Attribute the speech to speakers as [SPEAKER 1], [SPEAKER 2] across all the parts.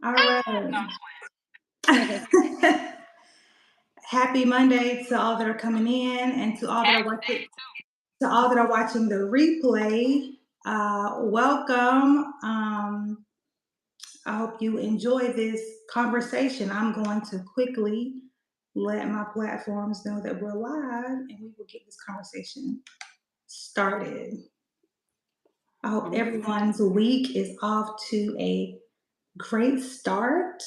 [SPEAKER 1] All
[SPEAKER 2] No,
[SPEAKER 1] right.
[SPEAKER 2] I'm playing.
[SPEAKER 1] Happy Monday to all that are coming in and to all that are
[SPEAKER 2] Happy
[SPEAKER 1] watching
[SPEAKER 2] day
[SPEAKER 1] to all that are watching the replay. Welcome. I hope you enjoy this conversation. I'm going to quickly let my platforms know that we're live and we will get this conversation started. I hope
[SPEAKER 2] too.
[SPEAKER 1] everyone's week is off to a great start.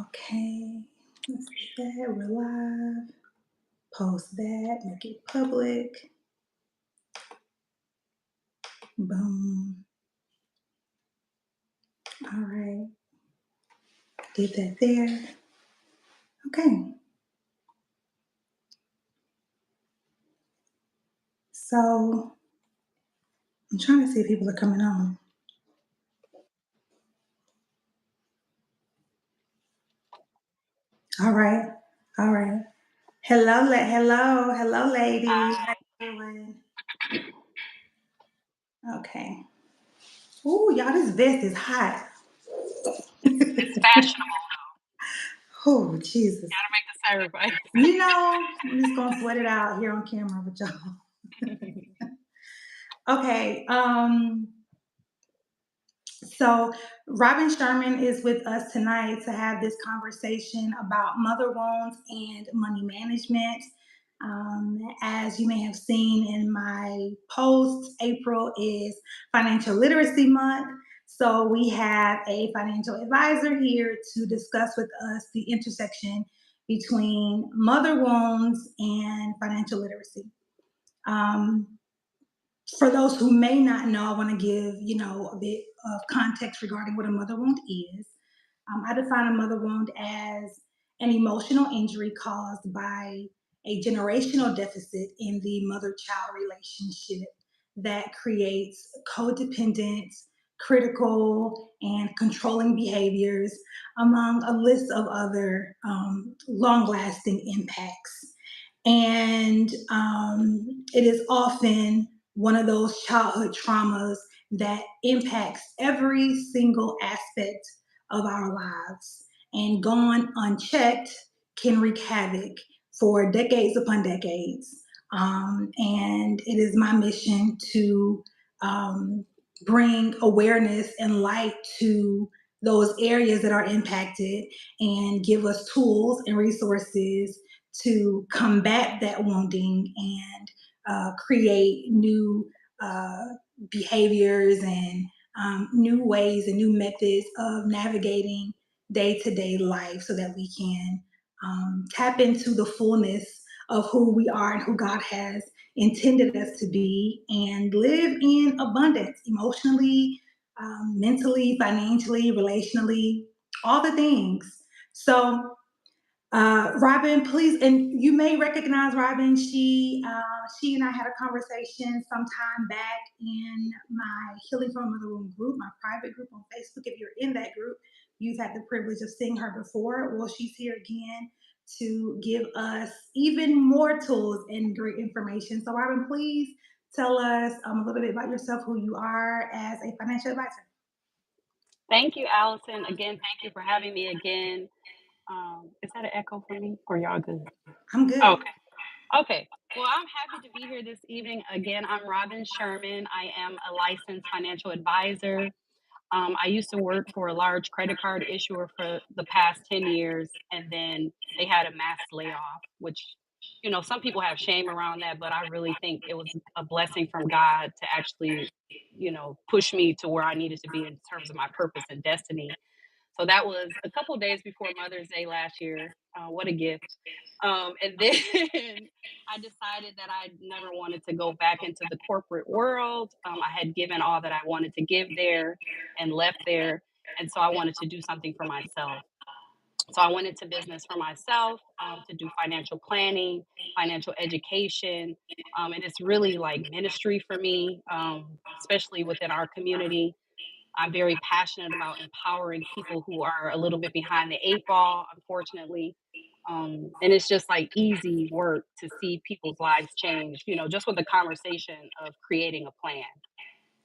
[SPEAKER 1] Okay, let's see that. We're live. Post that, make it public. Boom. All right, did that there. Okay, so I'm trying to see if people are coming on. All right, all right. Hello, ladies. How you doing? Okay. Ooh, y'all, this vest is hot.
[SPEAKER 2] It's fashionable.
[SPEAKER 1] Oh, Jesus.
[SPEAKER 2] Gotta make the sacrifice.
[SPEAKER 1] I'm just gonna sweat it out here on camera with y'all. Okay. So, Robin Sherman is with us tonight to have this conversation about mother wounds and money management. As you may have seen in my post, April is Financial Literacy Month. So, we have a financial advisor here to discuss with us the intersection between mother wounds and financial literacy. Um, for those who may not know, I want to give a bit of context regarding what a mother wound is. I define a mother wound as an emotional injury caused by a generational deficit in the mother-child relationship that creates codependent, critical, and controlling behaviors, among a list of other long-lasting impacts. And it is often one of those childhood traumas that impacts every single aspect of our lives and gone unchecked can wreak havoc for decades upon decades. And it is my mission to um, bring awareness and light to those areas that are impacted and give us tools and resources to combat that wounding and create new uh, behaviors and new ways and new methods of navigating day to day life so that we can tap into the fullness of who we are and who God has intended us to be and live in abundance emotionally, mentally, financially, relationally, all the things. So, Robin, please, and you may recognize Robin. She and I had a conversation sometime back in my Healing from Mother Wound group, my private group on Facebook. If you're in that group, you've had the privilege of seeing her before. Well, she's here again to give us even more tools and great information. So, Robin, please tell us a little bit about yourself, who you are as a financial advisor.
[SPEAKER 2] Thank you, Allison. Again, thank you for having me again. Is that an echo for me or y'all good?
[SPEAKER 1] I'm good.
[SPEAKER 2] Okay. Okay. Well, I'm happy to be here this evening. Again, I'm Robin Sherman. I am a licensed financial advisor. I used to work for a large credit card issuer for the past 10 years, and then they had a mass layoff, which, some people have shame around that, but I really think it was a blessing from God to actually, push me to where I needed to be in terms of my purpose and destiny. So that was a couple days before Mother's Day last year. What a gift. And then I decided that I never wanted to go back into the corporate world. I had given all that I wanted to give there and left there. And so I wanted to do something for myself. So I went into business for myself to do financial planning, financial education. And it's really like ministry for me, especially within our community. I'm very passionate about empowering people who are a little bit behind the eight ball, unfortunately. And it's just like easy work to see people's lives change, just with the conversation of creating a plan.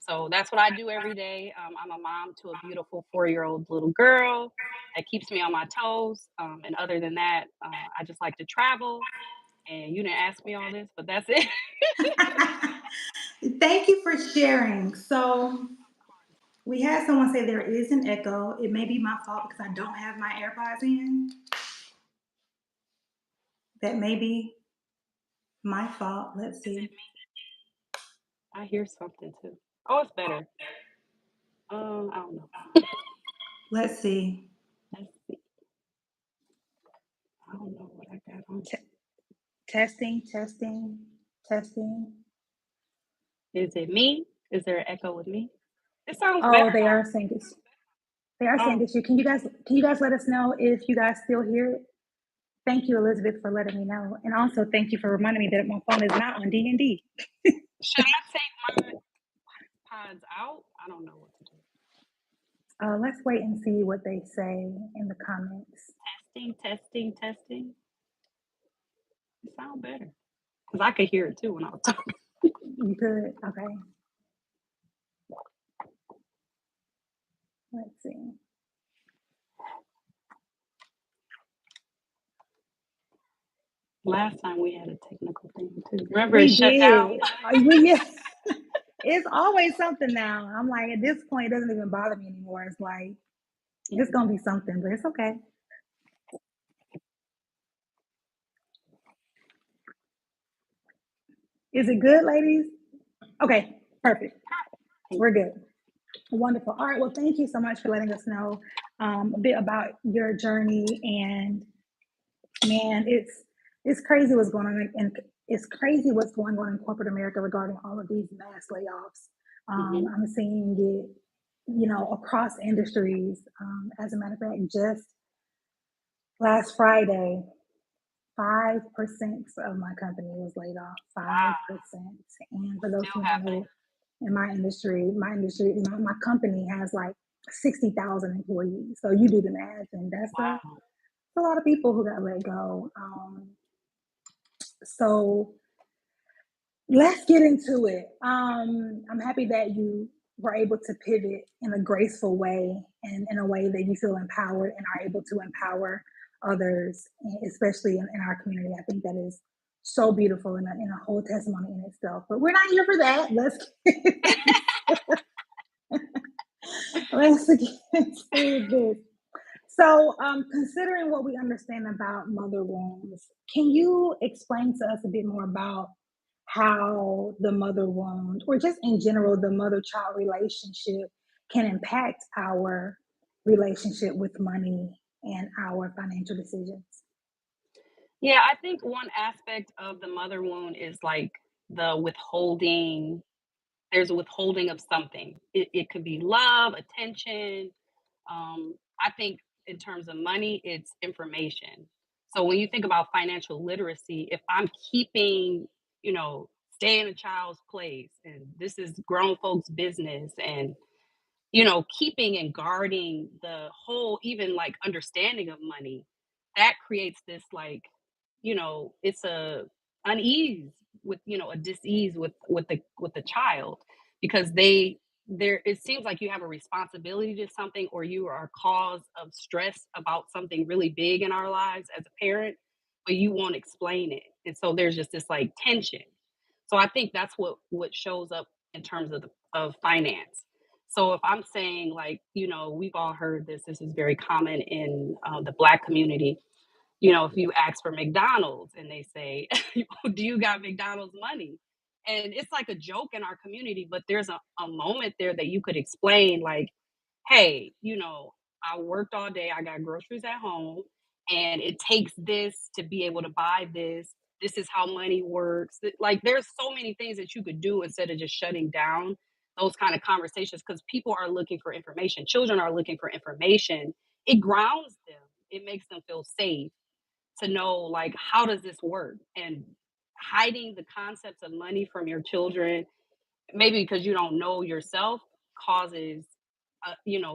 [SPEAKER 2] So that's what I do every day. I'm a mom to a beautiful 4-year-old little girl that keeps me on my toes. And other than that, I just like to travel. And you didn't ask me all this, but that's it.
[SPEAKER 1] Thank you for sharing. So, we had someone say there is an echo. It may be my fault because I don't have my AirPods in. That may be my fault. Let's
[SPEAKER 2] Is it
[SPEAKER 1] see.
[SPEAKER 2] me? I hear something too. Oh, it's better. I don't know.
[SPEAKER 1] Let's see.
[SPEAKER 2] Let's see. I don't know what I got on.
[SPEAKER 1] T- testing, testing, testing.
[SPEAKER 2] Is it me? Is there an echo with me? It sounds better
[SPEAKER 1] Oh, they
[SPEAKER 2] though.
[SPEAKER 1] are saying it's they are saying
[SPEAKER 2] Oh,
[SPEAKER 1] it's you. Can you guys let us know if you guys still hear it? Thank you, Elizabeth, for letting me know, and also thank you for reminding me that my phone is not on D and D.
[SPEAKER 2] should I take my pods out? I don't know what to do.
[SPEAKER 1] Let's wait and see what they say in the comments.
[SPEAKER 2] Testing, testing, testing. It sounds better because I could hear it too when I was talking.
[SPEAKER 1] You could, okay. Let's see.
[SPEAKER 2] Last time we had a technical thing too. Remember it
[SPEAKER 1] We
[SPEAKER 2] shut down?
[SPEAKER 1] did. Yeah. It's always something now. I'm like, at this point, it doesn't even bother me anymore. It's like, it's gonna be something, but it's okay. Is it good, ladies? Okay, perfect. We're good. Wonderful. All right. Well, thank you so much for letting us know a bit about your journey. And man, it's crazy what's going on, and it's crazy what's going on in corporate America regarding all of these mass layoffs.
[SPEAKER 2] Hmm.
[SPEAKER 1] I'm seeing it, across industries. As a matter of fact, just last Friday, 5% of my company was laid off.
[SPEAKER 2] Wow,
[SPEAKER 1] 5%. And for those
[SPEAKER 2] still
[SPEAKER 1] who don't
[SPEAKER 2] happening.
[SPEAKER 1] know, in my company has like 60,000 employees. So you do the math, and
[SPEAKER 2] Wow.
[SPEAKER 1] a lot of people who got let go. So let's get into it. I'm happy that you were able to pivot in a graceful way and in a way that you feel empowered and are able to empower others, especially in our community. I think that is so beautiful and a whole testimony in itself. But we're not here for that. Let's get into this. So, considering what we understand about mother wounds, can you explain to us a bit more about how the mother wound, or just in general, the mother child relationship can impact our relationship with money and our financial decisions?
[SPEAKER 2] Yeah, I think one aspect of the mother wound is like the withholding. There's a withholding of something. It could be love, attention. I think in terms of money, it's information. So when you think about financial literacy, if I'm keeping, stay in a child's place and this is grown folks' business and keeping and guarding the whole even like understanding of money, that creates this like, it's a unease with, a dis-ease with the child because there it seems like you have a responsibility to something or you are a cause of stress about something really big in our lives as a parent, but you won't explain it. And so there's just this like tension. So I think that's what shows up in terms of finance. So if I'm saying like, we've all heard this. This is very common in the Black community. If you ask for McDonald's and they say, "Do you got McDonald's money?" And it's like a joke in our community, but there's a moment there that you could explain, like, "Hey, I worked all day. I got groceries at home, and it takes this to be able to buy this. This is how money works." Like, there's so many things that you could do instead of just shutting down those kind of conversations because people are looking for information. Children are looking for information. It grounds them. It makes them feel safe to know like how does this work and hiding the concepts of money from your children maybe because you don't know yourself causes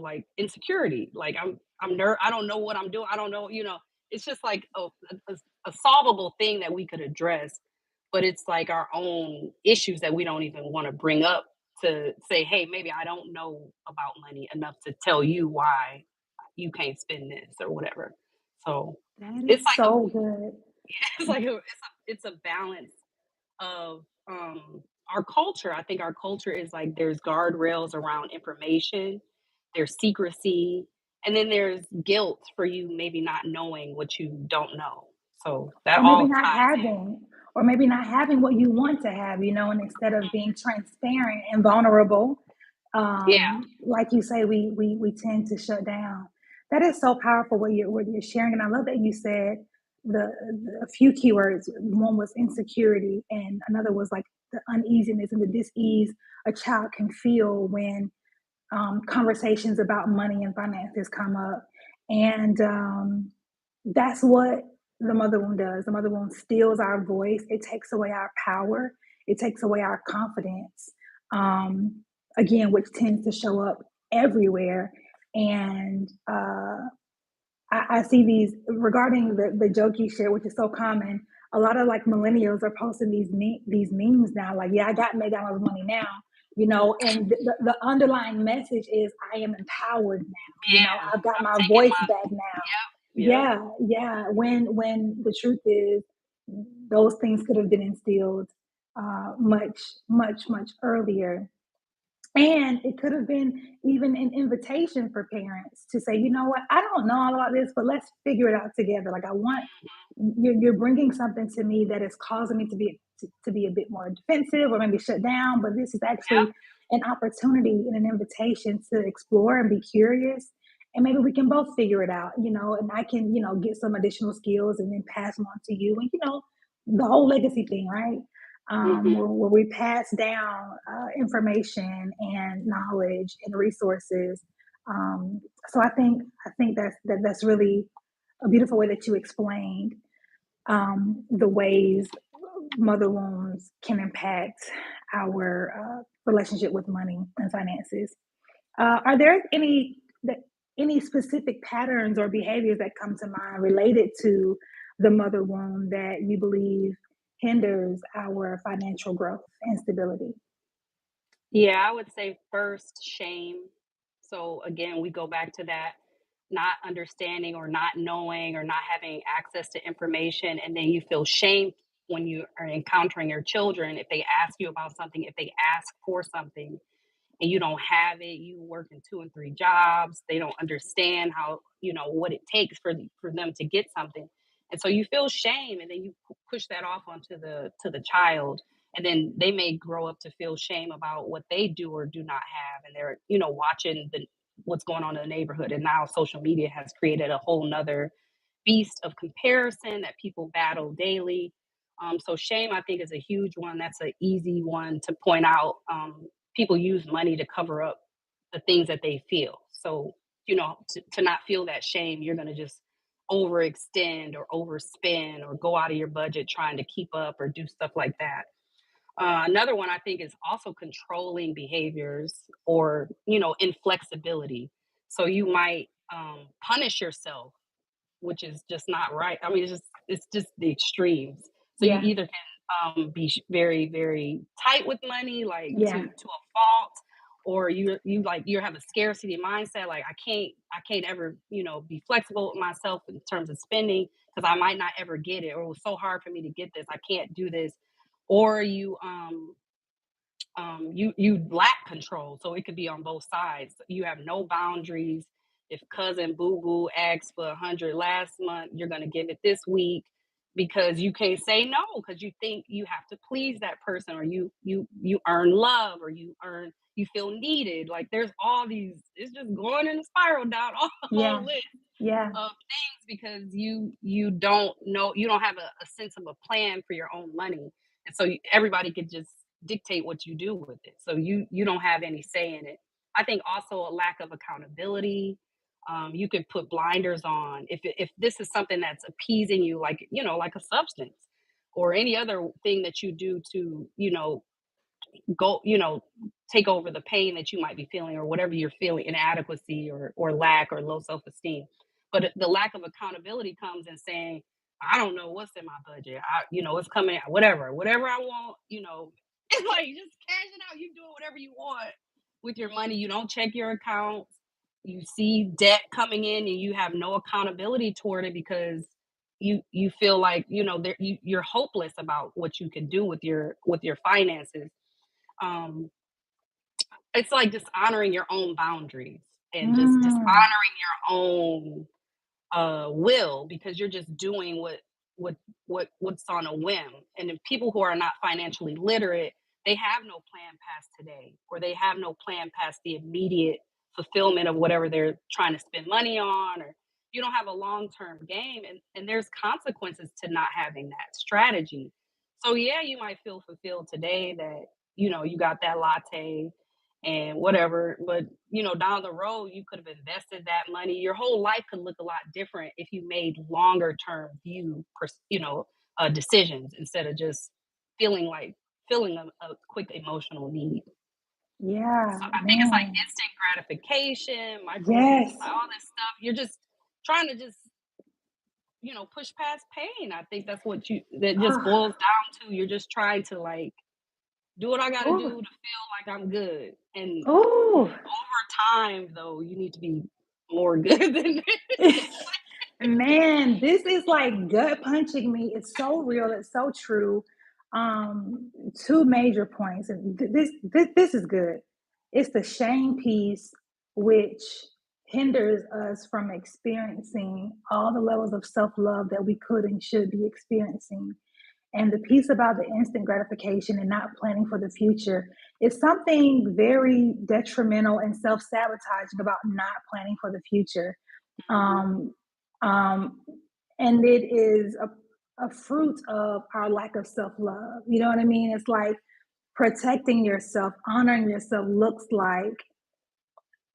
[SPEAKER 2] like insecurity like I don't know what I'm doing I don't know it's just like a solvable thing that we could address but it's like our own issues that we don't even want to bring up to say, hey, maybe I don't know about money enough to tell you why you can't spend this or whatever. So
[SPEAKER 1] That
[SPEAKER 2] it's
[SPEAKER 1] is
[SPEAKER 2] like a
[SPEAKER 1] so good.
[SPEAKER 2] it's like a balance of our culture. I think our culture is like there's guardrails around information, there's secrecy, and then there's guilt for you maybe not knowing what you don't know. So that
[SPEAKER 1] Or maybe
[SPEAKER 2] all
[SPEAKER 1] not
[SPEAKER 2] ties
[SPEAKER 1] having, or maybe not having what you want to have, and instead of being transparent and vulnerable,
[SPEAKER 2] in. Yeah.
[SPEAKER 1] like you say, we tend to shut down. That is so powerful what you're sharing, and I love that you said the a few keywords. One was insecurity, and another was like the uneasiness and the dis-ease a child can feel when conversations about money and finances come up. And that's what the mother wound does. The mother wound steals our voice, it takes away our power, it takes away our confidence, again, which tends to show up everywhere. And I see these regarding the joke you share, which is so common. A lot of like millennials are posting these memes now, like, yeah, I got McDonald's money now, and the underlying message is I am empowered now,
[SPEAKER 2] Yeah.
[SPEAKER 1] I've got
[SPEAKER 2] I'm
[SPEAKER 1] my
[SPEAKER 2] taking
[SPEAKER 1] voice
[SPEAKER 2] my
[SPEAKER 1] back now.
[SPEAKER 2] yep.
[SPEAKER 1] Yeah, yeah. When the truth is, those things could have been instilled much, much, much earlier. And it could have been even an invitation for parents to say, you know what, I don't know all about this, but let's figure it out together. Like, I want you're bringing something to me that is causing me to be a bit more defensive or maybe shut down, but this is
[SPEAKER 2] Yep.
[SPEAKER 1] actually an opportunity and an invitation to explore and be curious. And maybe we can both figure it out, and I can, get some additional skills and then pass them on to you. And, the whole legacy thing, right?
[SPEAKER 2] Mhm.
[SPEAKER 1] Where we pass down information and knowledge and resources. Um, so I think that's really a beautiful way that you explained the ways mother wounds can impact our relationship with money and finances. Are there any specific patterns or behaviors that come to mind related to the mother wound that you believe hinders our financial growth and stability?
[SPEAKER 2] Yeah, I would say first shame. So again, we go back to that not understanding or not knowing or not having access to information, and then you feel shame when you are encountering your children if they ask you about something, if they ask for something and you don't have it, you working 2 and 3 jobs, they don't understand how, what it takes for them to get something. And so you feel shame and then you push that off onto the child, and then they may grow up to feel shame about what they do or do not have, and they're, watching the what's going on in the neighborhood, and now social media has created a whole nother beast of comparison that people battle daily. So shame, I think, is a huge one. That's an easy one to point out. People use money to cover up the things that they feel. So, to not feel that shame, you're going to just overextend or overspend or go out of your budget trying to keep up or do stuff like that. Another one I think is also controlling behaviors or, inflexibility. So you might punish yourself, which is just not right. I mean, it's just the extremes. So you
[SPEAKER 1] Yeah,
[SPEAKER 2] either can be very very tight with money, like to
[SPEAKER 1] yeah,
[SPEAKER 2] a fault, or you like you have a scarcity mindset, like I can't ever be flexible with myself in terms of spending because I might not ever get it, or it was so hard for me to get this, I can't do this, or you lack control. So it could be on both sides. You have no boundaries. If cousin boo boo asks for 100 last month, you're gonna give it this week because you can't say no because you think you have to please that person, or you earn love, or you feel needed. Like there's all these. It's just going in a spiral down all the
[SPEAKER 1] yeah,
[SPEAKER 2] whole list
[SPEAKER 1] yeah,
[SPEAKER 2] of things because you don't know, you don't have a sense of a plan for your own money, and so everybody could just dictate what you do with it, so you don't have any say in it. I think also a lack of accountability. You could put blinders on if this is something that's appeasing you, like like a substance or any other thing that you do to go, take over the pain that you might be feeling or whatever you're feeling, inadequacy or lack or low self-esteem. But the lack of accountability comes in saying, I don't know what's in my budget. It's coming out, whatever I want, It's like just cashing out. You doing whatever you want with your money. You don't check your accounts. You see debt coming in, and you have no accountability toward it because you feel like you're hopeless about what you can do with your finances. Um, it's like just honoring your own boundaries and just
[SPEAKER 1] Mm.
[SPEAKER 2] honoring your own will because you're just doing what what's on a whim. And then people who are not financially literate, they have no plan past today, or they have no plan past the immediate fulfillment of whatever they're trying to spend money on, or you don't have a long-term game, and there's consequences to not having that strategy. So yeah, you might feel fulfilled today that you got that latte and whatever. But down the road, you could have invested that money. Your whole life could look a lot different if you made longer term decisions instead of just feeling like feeling a quick emotional need.
[SPEAKER 1] Yeah,
[SPEAKER 2] So I think it's like
[SPEAKER 1] man.
[SPEAKER 2] instant gratification,
[SPEAKER 1] Yes.
[SPEAKER 2] all this stuff. You're just trying to just push past pain. I think that's what you that just
[SPEAKER 1] Oh,
[SPEAKER 2] boils down to. You're just trying to like do what I got to do
[SPEAKER 1] oh,
[SPEAKER 2] to feel like I'm good. And
[SPEAKER 1] oh.
[SPEAKER 2] over time, though, you need to be more good than this.
[SPEAKER 1] Man, this is like gut punching me. It's so real. It's so true. Two major points, and this is good. It's the shame piece, which hinders us from experiencing all the levels of self love that we could and should be experiencing. And the piece about the instant gratification and not planning for the future is something very detrimental and self sabotaging about not planning for the future.
[SPEAKER 2] Mhm.
[SPEAKER 1] Um, um, and it is a fruit of our lack of self love. You know what I mean? It's like protecting yourself, honoring yourself looks like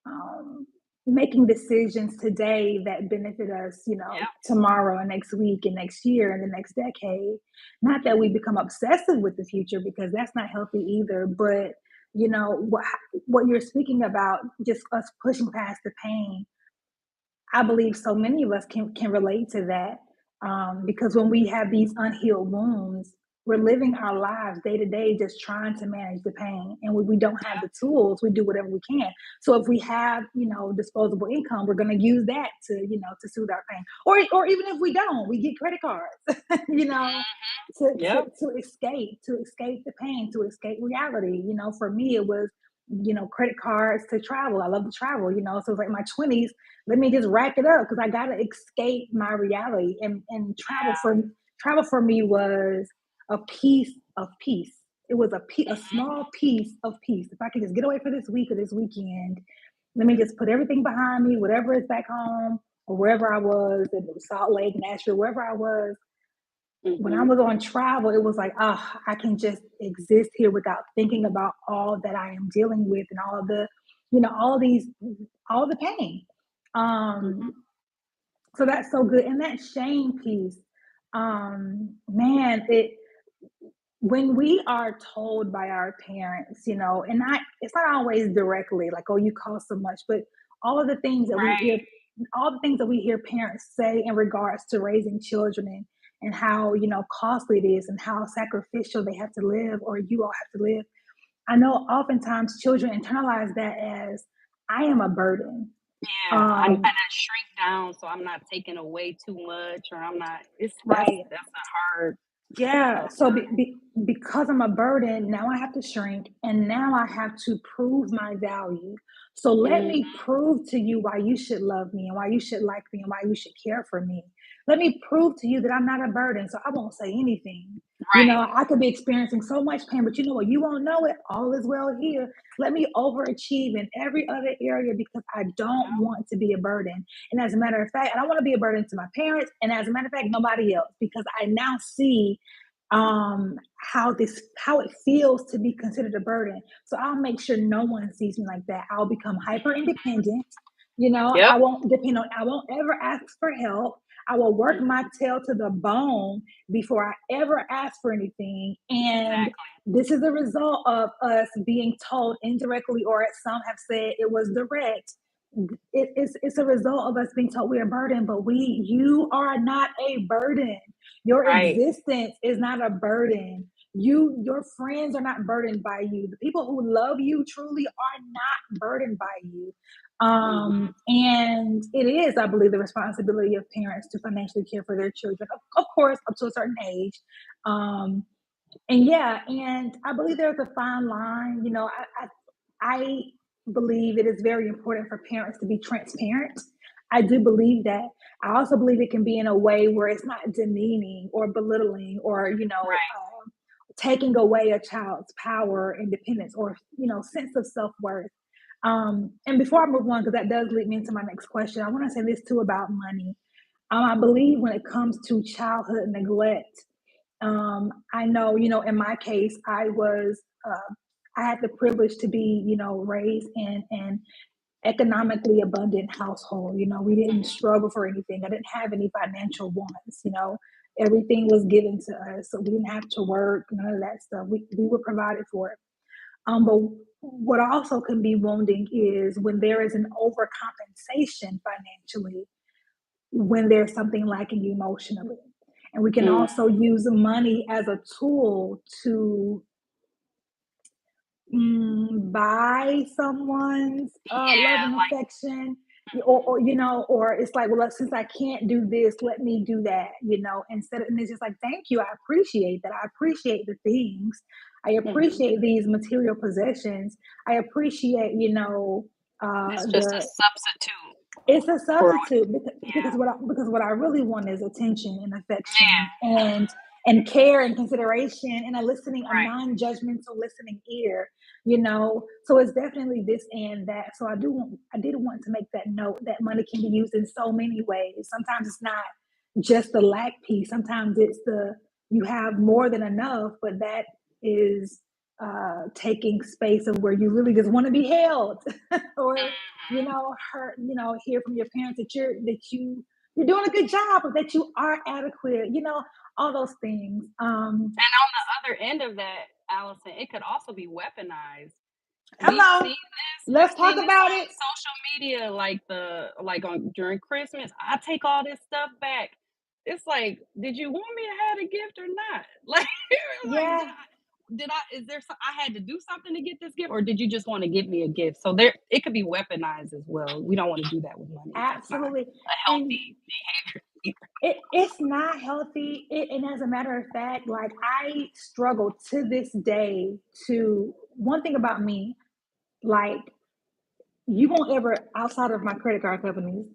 [SPEAKER 1] um, making decisions today that benefit us,
[SPEAKER 2] Yep.
[SPEAKER 1] tomorrow and next week and next year and the next decade. Not that we become obsessive with the future because that's not healthy either, but what you're speaking about, just us pushing past the pain. I believe so many of us can relate to that, because when we have these unhealed wounds, we're living our lives day to day just trying to manage the pain, and when we don't have the tools, we do whatever we can. So if we have, disposable income, we're going to use that to soothe our pain, or even if we don't, we get credit cards, you know,
[SPEAKER 2] Yep.
[SPEAKER 1] to escape the pain, to escape reality. For me, it was credit cards to travel. I love to travel. So it's like my 20s, let me just rack it up because I gotta escape my reality. And travel for me was a piece of peace. It was a small piece of peace. If I could just get away for this week or this weekend, let me just put everything behind me, whatever is back home or wherever I was, in Salt Lake, Nashville, wherever I was. When I
[SPEAKER 2] Mhm.
[SPEAKER 1] was on travel, it was like, I can just exist here without thinking about all that I am dealing with and all the, all the pain.
[SPEAKER 2] Mhm.
[SPEAKER 1] Um, so that's so good. And that shame piece, man, it when we are told by our parents, and not it's not always directly like, oh, you cost so much, but all of the things that we hear,
[SPEAKER 2] Right.
[SPEAKER 1] all the things that we hear parents say in regards to raising children and how costly it is and how sacrificial they have to live or you all have to live. I know oftentimes children internalize that as I am a burden.
[SPEAKER 2] Yeah. And
[SPEAKER 1] Um,
[SPEAKER 2] I shrink down so I'm not taking away too much, or I'm not. It's
[SPEAKER 1] right.
[SPEAKER 2] that's a hard
[SPEAKER 1] Yeah, so
[SPEAKER 2] burden.
[SPEAKER 1] because I'm a burden, now I have to shrink and now I have to prove my value. So let me
[SPEAKER 2] Mhm.
[SPEAKER 1] prove to you why you should love me and why you should like me and why you should care for me. Let me prove to you that I'm not a burden, so I won't say anything.
[SPEAKER 2] Right.
[SPEAKER 1] I could be experiencing so much pain, but you know what? You won't know it. All is well here. Let me overachieve in every other area because I don't
[SPEAKER 2] Yep.
[SPEAKER 1] want to be a burden. And as a matter of fact, I don't want to be a burden to my parents. And as a matter of fact, nobody else, because I now see how it feels to be considered a burden. So I'll make sure no one sees me like that. I'll become hyper independent.
[SPEAKER 2] Yep.
[SPEAKER 1] I won't ever ask for help. I will work my
[SPEAKER 2] Mhm.
[SPEAKER 1] tail to the bone before I ever ask for anything. And
[SPEAKER 2] Exactly.
[SPEAKER 1] this is a result of us being told indirectly, or as some have said, it was direct. It's a result of us being told we're a burden, but you are not a burden. Your
[SPEAKER 2] Right.
[SPEAKER 1] existence is not a burden.
[SPEAKER 3] your friends are not burdened by you. The people who love you truly are not burdened by you.
[SPEAKER 2] Mhm.
[SPEAKER 3] And it is, I believe, the responsibility of parents to financially care for their children, of course, up to a certain age. Um, and yeah, and I believe there's a fine line. I believe it is very important for parents to be transparent. I do believe that. I also believe it can be in a way where it's not demeaning or belittling or,
[SPEAKER 2] Right.
[SPEAKER 3] taking away a child's power, independence, or, sense of self worth. And before I move on, because that does lead me into my next question, I want to say this too about money. I believe when it comes to childhood neglect, I know, in my case, I had the privilege to be, raised in an economically abundant household. We didn't
[SPEAKER 2] Mhm.
[SPEAKER 3] struggle for anything. I didn't have any financial wants. Everything was given to us, so we didn't have to work. None of that stuff. We were provided for it. But what also can be wounding is when there is an overcompensation financially when there's something lacking emotionally. And we can
[SPEAKER 2] Mm.
[SPEAKER 3] also use money as a tool to buy someone's love
[SPEAKER 2] Yeah,
[SPEAKER 3] and
[SPEAKER 2] like
[SPEAKER 3] affection, or it's like, well, since I can't do this, let me do that, instead of, and it's just like, thank you, I appreciate that. I appreciate the things. I
[SPEAKER 2] mhm.
[SPEAKER 3] appreciate these material possessions. I appreciate,
[SPEAKER 2] It's just a
[SPEAKER 3] the
[SPEAKER 2] substitute
[SPEAKER 3] it's a
[SPEAKER 2] for what.
[SPEAKER 3] substitute because
[SPEAKER 2] Yeah.
[SPEAKER 3] because what I really want is attention and affection
[SPEAKER 2] Yeah.
[SPEAKER 3] and care and consideration and a
[SPEAKER 2] Right.
[SPEAKER 3] non-judgmental listening ear. So it's definitely this and that. So I did want to make that note that money can be used in so many ways. Sometimes it's not just the lack piece. Sometimes it's the you have more than enough, but that is taking space of where you really just want to be held or
[SPEAKER 2] Mhm.
[SPEAKER 3] hear from your parents that you're doing a good job or that you are adequate, all those things.
[SPEAKER 2] And on the other end of that, Allison, it could also be weaponized.
[SPEAKER 3] Hello.
[SPEAKER 2] We've
[SPEAKER 3] Let's talk
[SPEAKER 2] seen this
[SPEAKER 3] about
[SPEAKER 2] on
[SPEAKER 3] it.
[SPEAKER 2] social media, like on during Christmas. I take all this stuff back. It's like, did you want me to have a gift or not? Like,
[SPEAKER 3] Yeah,
[SPEAKER 2] did I? Is there? I had to do something to get this gift, or did you just want to give me a gift? So there, it could be weaponized as well. We don't want to do that with money. That's not
[SPEAKER 3] absolutely.
[SPEAKER 2] a
[SPEAKER 3] And
[SPEAKER 2] healthy behavior either.
[SPEAKER 3] it's not healthy. And as a matter of fact, like I struggle to this day to one thing about me, like you won't ever outside of my credit card companies,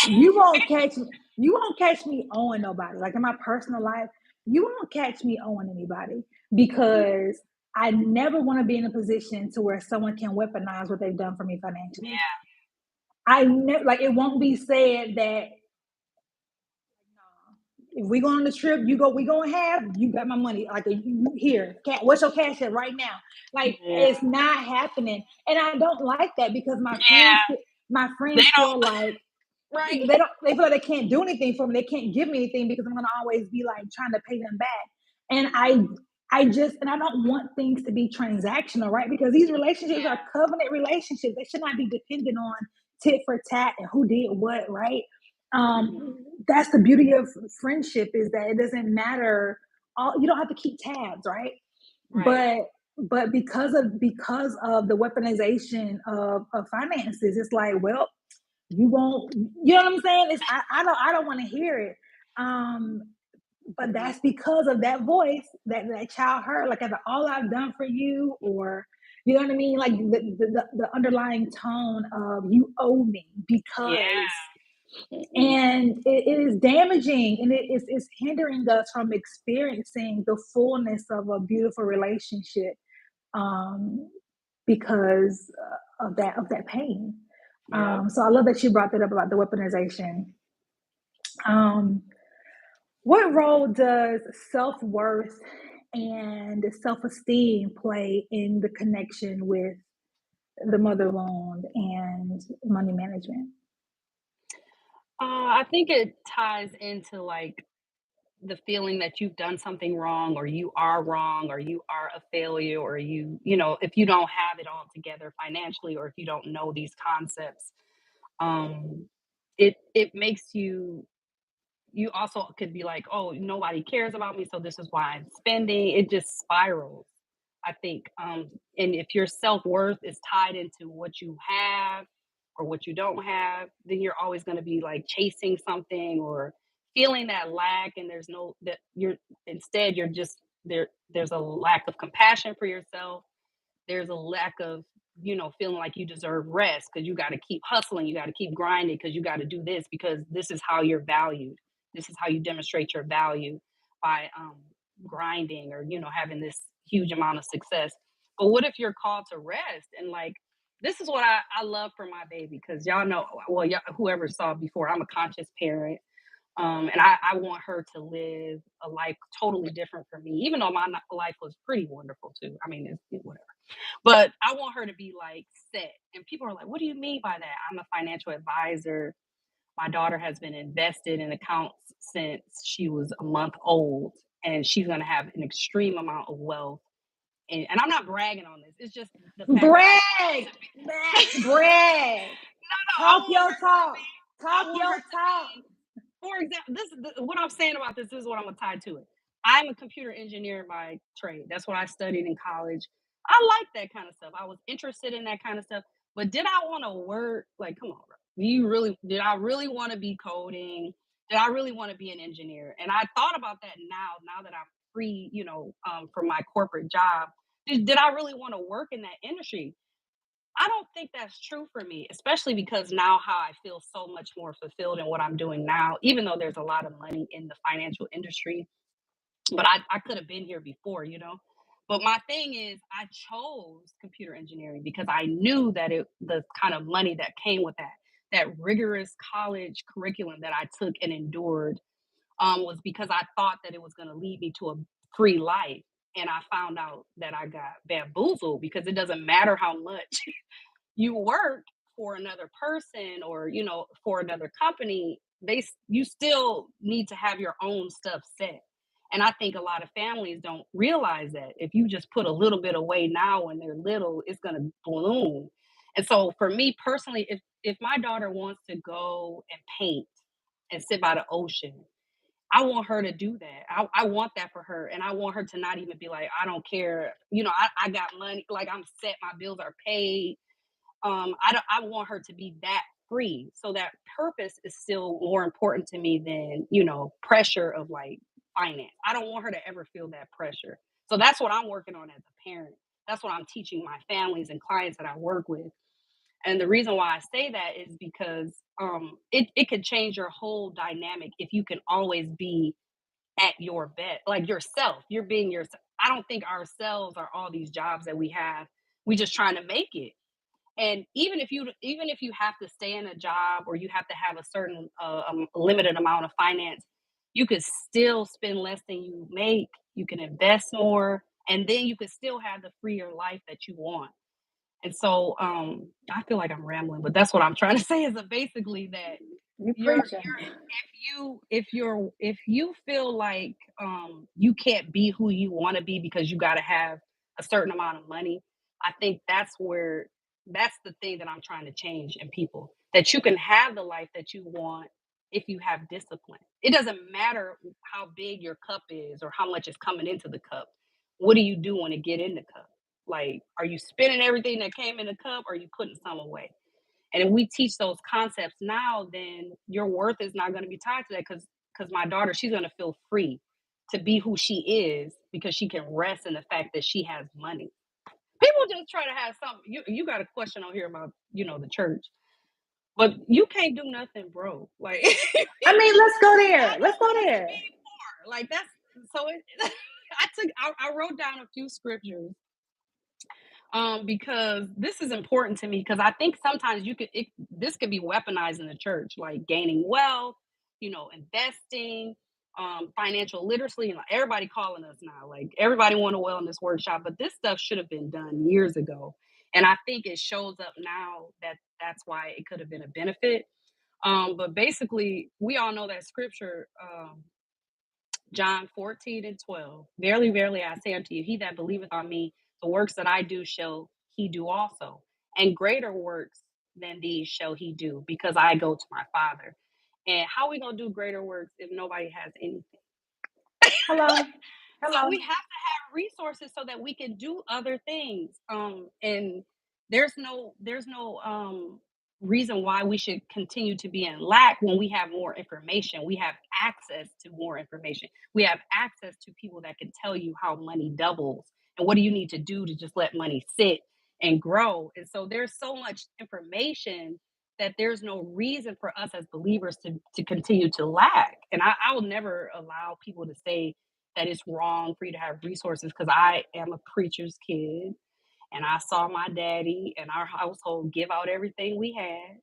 [SPEAKER 3] you won't catch me owing nobody. Like in my personal life, you won't catch me owing anybody because I never want to be in a position to where someone can weaponize what they've done for me financially.
[SPEAKER 2] Yeah.
[SPEAKER 3] I never like it won't be said that if we go on the trip, we gonna have you got my money. Like here, what's your cash at right now? Like
[SPEAKER 2] Yeah.
[SPEAKER 3] it's not happening, and I don't like that because
[SPEAKER 2] Yeah.
[SPEAKER 3] my
[SPEAKER 2] They
[SPEAKER 3] friends feel
[SPEAKER 2] don't.
[SPEAKER 3] like
[SPEAKER 2] Right.
[SPEAKER 3] they feel like they can't do anything for me. They can't give me anything because I'm gonna always be like trying to pay them back. And I don't want things to be transactional, right? Because these relationships are
[SPEAKER 2] Yeah.
[SPEAKER 3] covenant relationships. They should not be dependent on tit for tat and who did what, right?
[SPEAKER 2] Mhm.
[SPEAKER 3] That's the beauty of friendship is that it doesn't matter. You don't have to keep tabs, right?
[SPEAKER 2] Right.
[SPEAKER 3] But because of the weaponization of finances, it's like, well, you won't, you know what I'm saying? I don't want to hear it. Um, but
[SPEAKER 2] Mhm.
[SPEAKER 3] that's because of that voice that child heard, like after all I've done for you, or you know what I mean? Like the underlying tone of you owe me because
[SPEAKER 2] Yeah. Mhm.
[SPEAKER 3] and it is damaging and it's hindering us from experiencing the fullness of a beautiful relationship um, because of that pain.
[SPEAKER 2] Yep.
[SPEAKER 3] So I love that you brought that up about the weaponization. Um, what role does self-worth and self-esteem play in the connection with the mother loan and money management?
[SPEAKER 2] I think it ties into like the feeling that you've done something wrong, or you are a failure, or if you don't have it all together financially, or if you don't know these concepts, um, it makes you you also could be like, oh, nobody cares about me, so this is why I'm spending. It just spirals, I think. And if your self worth is tied into what you have or what you don't have, then you're always going to be like chasing something or feeling that lack. And there's no that you're instead you're just there. There's a lack of compassion for yourself. There's a lack of feeling like you deserve rest because you got to keep hustling, you got to keep grinding because you got to do this because this is how you're valued, this is how you demonstrate your value by grinding or having this huge amount of success. But what if you're called to rest and like this is what I love for my baby because y'all know, well, y'all, whoever saw before, I'm a conscious parent, and I want her to live a life totally different from me, even though my life was pretty wonderful too. I mean, whatever. But I want her to be like set. And people are like, what do you mean by that? I'm a financial advisor. My daughter has been invested in accounts since she was a month old, and she's going to have an extreme amount of wealth. And I'm not bragging on this. It's just the fact
[SPEAKER 3] Brag, brag.
[SPEAKER 2] I
[SPEAKER 3] Talk
[SPEAKER 2] want
[SPEAKER 3] your
[SPEAKER 2] her to
[SPEAKER 3] talk.
[SPEAKER 2] be, I
[SPEAKER 3] Talk
[SPEAKER 2] want
[SPEAKER 3] your
[SPEAKER 2] her to
[SPEAKER 3] talk.
[SPEAKER 2] be, for example, what I'm saying about this is what I'm going to tie to it. I'm a computer engineer by trade. That's what I studied in college. I like that kind of stuff. I was interested in that kind of stuff. But did I want to work? Like, come on, bro. Did I really want to be coding? Did I really want to be an engineer? And I thought about that now that I'm free, from my corporate job. Did I really want to work in that industry? I don't think that's true for me, especially because now how I feel so much more fulfilled in what I'm doing now, even though there's a lot of money in the financial industry. But I could have been here before. But my thing is I chose computer engineering because I knew that the kind of money that came with that rigorous college curriculum that I took and endured, was because I thought that it was going to lead me to a free life. And I found out that I got bamboozled because it doesn't matter how much you work for another person or for another company, you still need to have your own stuff set. And I think a lot of families don't realize that if you just put a little bit away now when they're little, it's going to bloom. And so for me personally, if my daughter wants to go and paint and sit by the ocean, I want her to do that. I want that for her. And I want her to not even be like, I don't care. I got money, like I'm set, my bills are paid. I want her to be that free. So that purpose is still more important to me than, pressure of like finance. I don't want her to ever feel that pressure. So that's what I'm working on as a parent. That's what I'm teaching my families and clients that I work with. And the reason why I say that is because it could change your whole dynamic if you can always be at your best, like yourself. You're being yourself. I don't think ourselves are all these jobs that we have. We just trying to make it. And even if you have to stay in a job or you have to have a certain limited amount of finance, you could still spend less than you make. You can invest more, and then you could still have the freer life that you want. And so I feel like I'm rambling, but that's what I'm trying to say is that basically that
[SPEAKER 3] You
[SPEAKER 2] you're
[SPEAKER 3] preaching.
[SPEAKER 2] if you feel like you can't be who you want to be because you got to have a certain amount of money, I think that's the thing that I'm trying to change in people, that you can have the life that you want if you have discipline. It doesn't matter how big your cup is or how much is coming into the cup. What do you do when it get in the cup? Like, are you spending everything that came in the cup or are you putting some away? And if we teach those concepts now, then your worth is not going to be tied to that because my daughter, she's going to feel free to be who she is because she can rest in the fact that she has money. People just try to have something. You got a question on here about the church, but you can't do nothing, bro. Like
[SPEAKER 3] I mean, let's go there.
[SPEAKER 2] I
[SPEAKER 3] Let's
[SPEAKER 2] don't
[SPEAKER 3] go
[SPEAKER 2] want to
[SPEAKER 3] there.
[SPEAKER 2] be poor. Like that's so. I wrote down a few scriptures because this is important to me because I think sometimes this could be weaponized in the church, like gaining wealth, investing, financial literacy, and like, everybody calling us now, like everybody want a wellness workshop, but this stuff should have been done years ago, and I think it shows up now that's why it could have been a benefit. But basically, we all know that scripture, John 14:12. Verily, verily, I say unto you, he that believeth on me, the works that I do shall he do also. And greater works than these shall he do, because I go to my Father. And how are we gonna do greater works if nobody has anything?
[SPEAKER 3] Hello.
[SPEAKER 2] So
[SPEAKER 3] Hello.
[SPEAKER 2] we have to have resources so that we can do other things. And there's no reason why we should continue to be in lack when we have more information. We have access to more information. We have access to people that can tell you how money doubles and what do you need to do to just let money sit and grow. And so there's so much information that there's no reason for us as believers to continue to lack. And I will never allow people to say that it's wrong for you to have resources because I am a preacher's kid and I saw my daddy and our household give out everything we had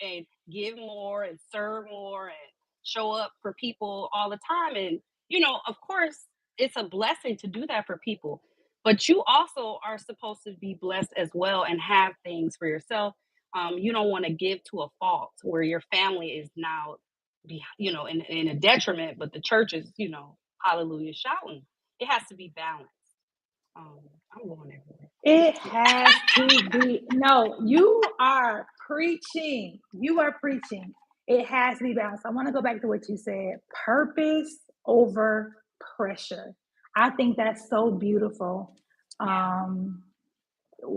[SPEAKER 2] and give more and serve more and show up for people all the time. And, of course, it's a blessing to do that for people. But you also are supposed to be blessed as well and have things for yourself. You don't want to give to a fault where your family is now, in a detriment, but the church is, hallelujah shouting. It has to be balanced. Um, I'm going everywhere.
[SPEAKER 3] It has to be. No, you are preaching. You are preaching. It has to be balanced. I want to go back to what you said, purpose over pressure. I think that's so beautiful.
[SPEAKER 2] Yeah.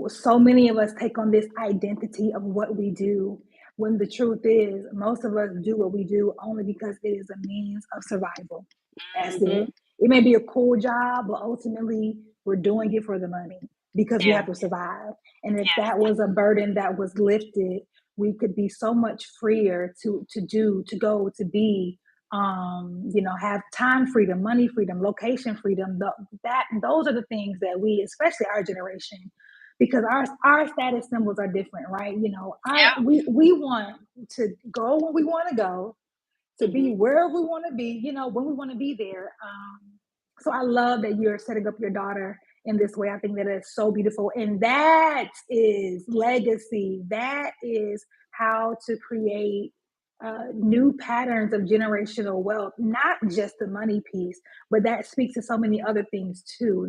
[SPEAKER 3] So many of us take on this identity of what we do when the truth is most of us do what we do only because it is a means of survival. That's
[SPEAKER 2] Hmm.
[SPEAKER 3] it. It may be a cool job, but ultimately we're doing it for the money because we have
[SPEAKER 2] Yeah.
[SPEAKER 3] to survive. And if
[SPEAKER 2] Yes.
[SPEAKER 3] that was a burden that was lifted, we could be so much freer to do, to go, to be, have time freedom, money freedom, location freedom. That those are the things that we, especially our generation, because our status symbols are different, right? Our
[SPEAKER 2] Yeah.
[SPEAKER 3] we want to go when we want to go, to be
[SPEAKER 2] Hmm.
[SPEAKER 3] wherever we want to be, when we want to be there. So I love that you're setting up your daughter in this way. I think that is so beautiful. And that is legacy. That is how to create new patterns of generational wealth, not just the money piece, but that speaks to so many other things too.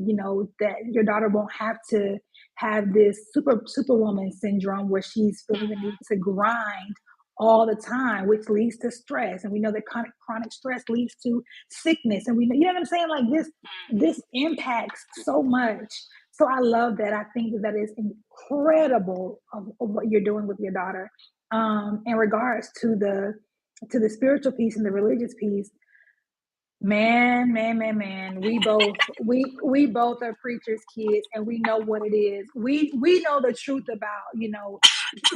[SPEAKER 3] That your daughter won't have to have this superwoman syndrome where she's feeling the need to grind all the time, which leads to stress. And we know that chronic stress leads to sickness. And we know, what I'm saying? Like this impacts so much. So I love that. I think that is incredible of what you're doing with your daughter. In regards to the spiritual piece and the religious piece, man, we both are preachers' kids, and we know what it is. We know the truth about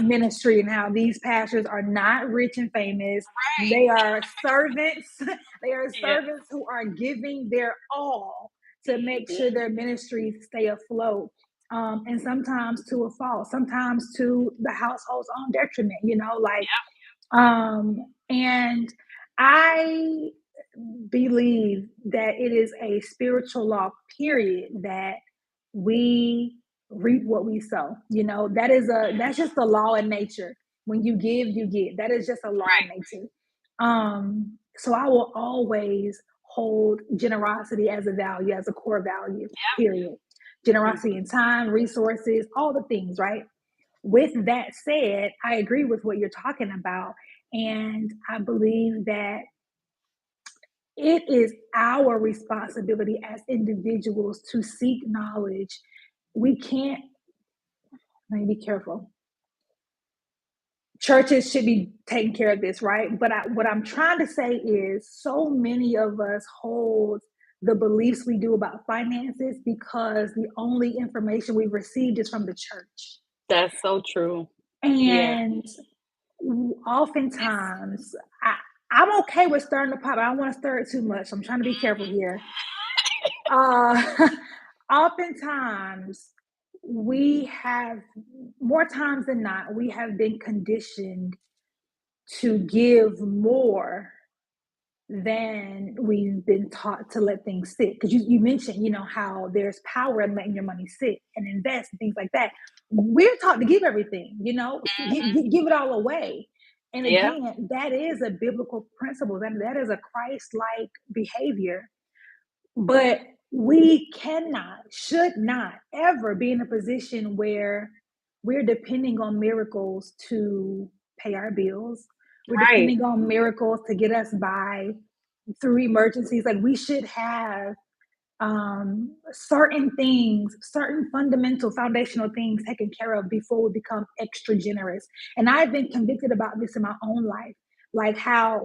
[SPEAKER 3] ministry and how these pastors are not rich and famous.
[SPEAKER 2] Right.
[SPEAKER 3] They are servants. They are
[SPEAKER 2] Yeah.
[SPEAKER 3] servants who are giving their all to make
[SPEAKER 2] Hmm.
[SPEAKER 3] sure their ministries stay afloat. And sometimes to a fault, sometimes to the household's own detriment, and I believe that it is a spiritual law, period, that we reap what we sow. That's just a law in nature. When you give, you get. That is just a law in
[SPEAKER 2] Right.
[SPEAKER 3] nature. So I will always hold generosity as a value, as a core value, period. Generosity
[SPEAKER 2] Hmm.
[SPEAKER 3] in time, resources, all the things, right? With that said, I agree with what you're talking about. And I believe that it is our responsibility as individuals to seek knowledge. We can't, let me be careful. Churches should be taking care of this, right? But what I'm trying to say is so many of us hold the beliefs we do about finances because the only information we've received is from the church.
[SPEAKER 2] That's so true. Yeah.
[SPEAKER 3] And oftentimes, I'm okay with stirring the pot, but I don't want to stir it too much. I'm trying to be careful here. Uh, Oftentimes, we have, more times than not, we have been conditioned to give more than we've been taught to let things sit. Because you mentioned, how there's power in letting your money sit and invest and things like that. We're taught to give everything,
[SPEAKER 2] Hmm.
[SPEAKER 3] give it all away. And
[SPEAKER 2] Yeah.
[SPEAKER 3] again, that is a biblical principle. That is a Christ-like behavior. But we cannot, should not ever be in a position where we're depending on miracles to pay our bills. We're
[SPEAKER 2] Right.
[SPEAKER 3] depending on miracles to get us by through emergencies. Like we should have certain things, certain fundamental foundational things taken care of before we become extra generous. And I've been convicted about this in my own life. Like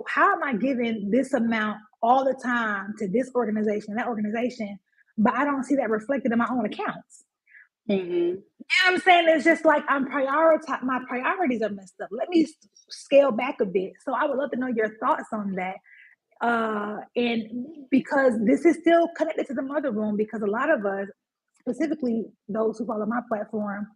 [SPEAKER 3] how am I giving this amount all the time to this organization, that organization, but I don't see that reflected in my own accounts.
[SPEAKER 2] Hmm.
[SPEAKER 3] You know what I'm saying? It's just like I'm prioritize my priorities are messed up. Let me scale back a bit. So I would love to know your thoughts on that. And because this is still connected to the mother wound, because a lot of us, specifically those who follow my platform,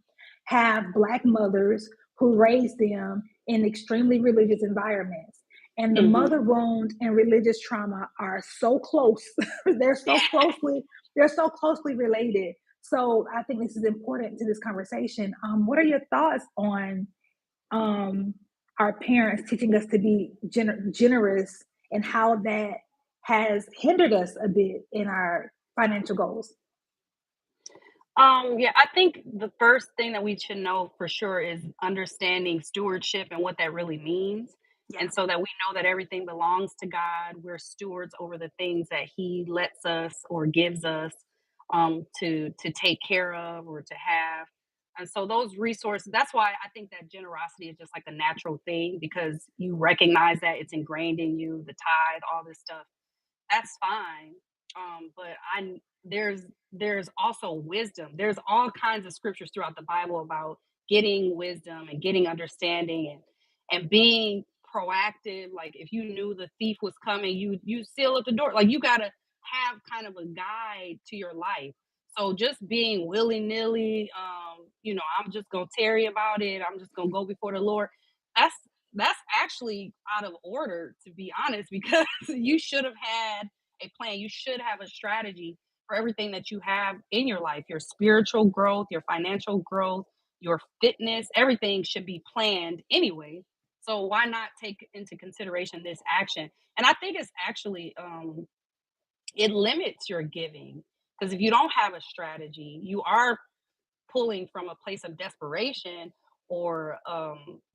[SPEAKER 3] have Black mothers who raised them in extremely religious environments. And the
[SPEAKER 2] Hmm.
[SPEAKER 3] mother wound and religious trauma are so close. they're so closely, they're so closely related. So I think this is important to this conversation. What are your thoughts on um, our parents teaching us to be generous and how that has hindered us a bit in our financial goals?
[SPEAKER 2] Yeah, I think the first thing that we should know for sure is understanding stewardship and what that really means.
[SPEAKER 3] Yeah.
[SPEAKER 2] And so that we know that everything belongs to God. We're stewards over the things that He lets us or gives us to take care of or to have. And so those resources, that's why I think that generosity is just like a natural thing because you recognize that it's ingrained in you, the tithe, all this stuff that's fine. But I there's also wisdom. There's all kinds of scriptures throughout the Bible about getting wisdom and getting understanding and being proactive. Like if you knew the thief was coming, you seal up the door. Like you gotta have kind of a guide to your life. So just being willy nilly, I'm just gonna tarry about it. I'm just gonna go before the Lord. That's that's actually out of order, to be honest, because you should have had a plan. You should have a strategy for everything that you have in your life, your spiritual growth, your financial growth, your fitness, everything should be planned anyway. So why not take into consideration this action? And I think it's actually it limits your giving because if you don't have a strategy, you are pulling from a place of desperation or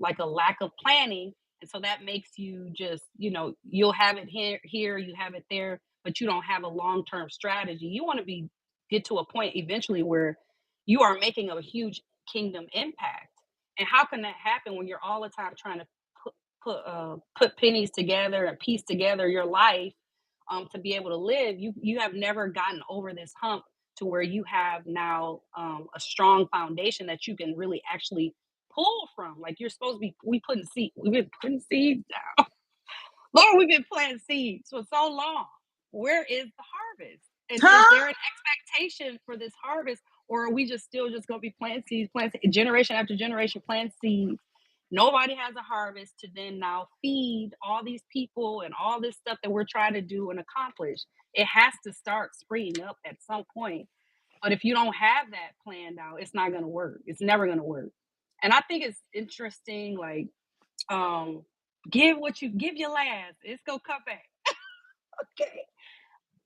[SPEAKER 2] like a lack of planning. And so that makes you just, you'll have it here, you have it there, but you don't have a long-term strategy. You want to get to a point eventually where you are making a huge kingdom impact. And how can that happen when you're all the time trying to put pennies together and piece together your life to be able to live? You have never gotten over this hump to where you have now a strong foundation that you can really actually pull from. Like you're supposed to be, we've been putting seeds down. Lord, we've been planting seeds for so long. Where is the harvest? And is
[SPEAKER 1] Huh?
[SPEAKER 2] there an expectation for this harvest, or are we just still just going to be planting seeds, generation after generation, plant seeds? Nobody has a harvest to then now feed all these people and all this stuff that we're trying to do and accomplish. It has to start springing up at some point. But if you don't have that planned out, it's not going to work. It's never going to work. And I think it's interesting, like, um, give your last. It's gonna come back. Okay.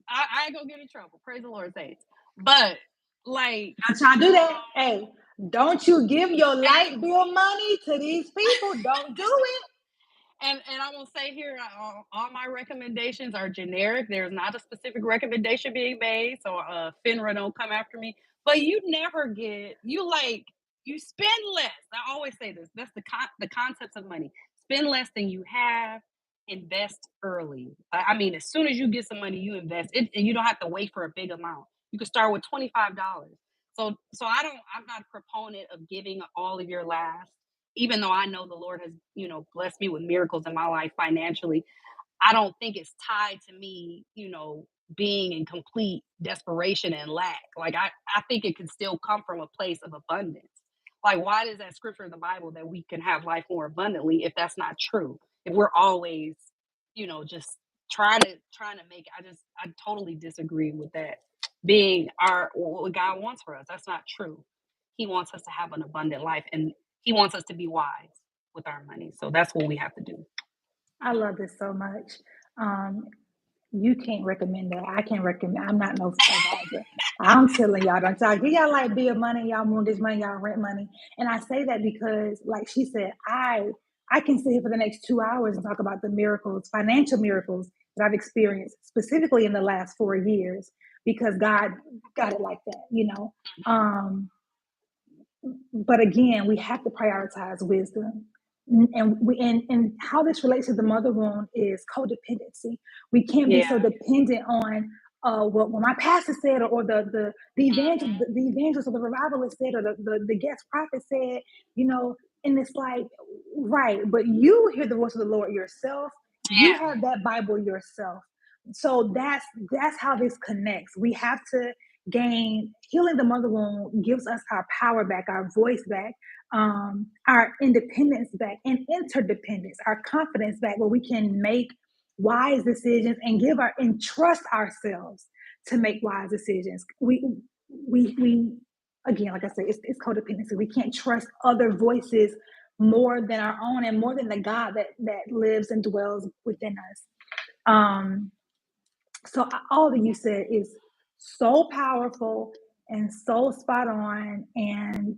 [SPEAKER 2] I ain't gonna get in trouble. Praise the Lord, saints. But like,
[SPEAKER 3] Don't y'all do that. Hey, don't you give your light bill money to these people. Don't do it.
[SPEAKER 2] and I'm gonna say here, all my recommendations are generic. There's not a specific recommendation being made, so FINRA don't come after me. But you spend less. I always say this. That's the concepts of money. Spend less than you have. Invest early. I mean, as soon as you get some money, you invest it, and you don't have to wait for a big amount. You can start with $25. So I'm not a proponent of giving all of your last, even though I know the Lord has, blessed me with miracles in my life financially. I don't think it's tied to me, being in complete desperation and lack. Like I think it can still come from a place of abundance. Like, why does that scripture in the Bible that we can have life more abundantly if that's not true? If we're always, just trying to make it, I totally disagree with that being what God wants for us. That's not true. He wants us to have an abundant life and he wants us to be wise with our money. So that's what we have to do.
[SPEAKER 3] I love this so much. Um, you can't recommend that. I can't recommend. I'm not no advisor. I'm telling y'all, don't y'all get y'all like bill money, y'all mortgage money, y'all rent money. And I say that because, like she said, I can sit here for the next 2 hours and talk about the miracles, financial miracles that I've experienced specifically in the last 4 years because God got it like that, you know. Um, but again, we have to prioritize wisdom. And how this relates to the mother wound is codependency. We can't be
[SPEAKER 2] Yeah.
[SPEAKER 3] so dependent on what my pastor said, or the evangelist or the revivalist said, or the guest prophet said, you know. And it's like, right, but you hear the voice of the Lord yourself. You
[SPEAKER 2] Yeah.
[SPEAKER 3] have that Bible yourself. So that's how this connects. We have to gain healing the mother wound gives us our power back, our voice back, our independence back, and interdependence, our confidence back, where we can make wise decisions and trust ourselves to make wise decisions. We again, like I said, it's codependency. We can't trust other voices more than our own and more than the God that lives and dwells within us. Um, so all that you said is so powerful and so spot on, and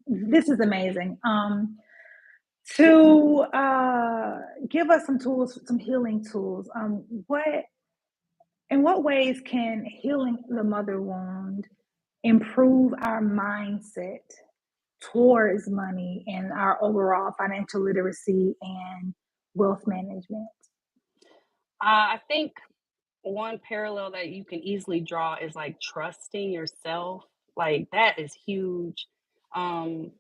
[SPEAKER 3] this is amazing. To give us some tools, some healing tools. In what ways can healing the mother wound improve our mindset towards money and our overall financial literacy and wealth management?
[SPEAKER 2] I think one parallel that you can easily draw is like trusting yourself. Like that is huge. Um,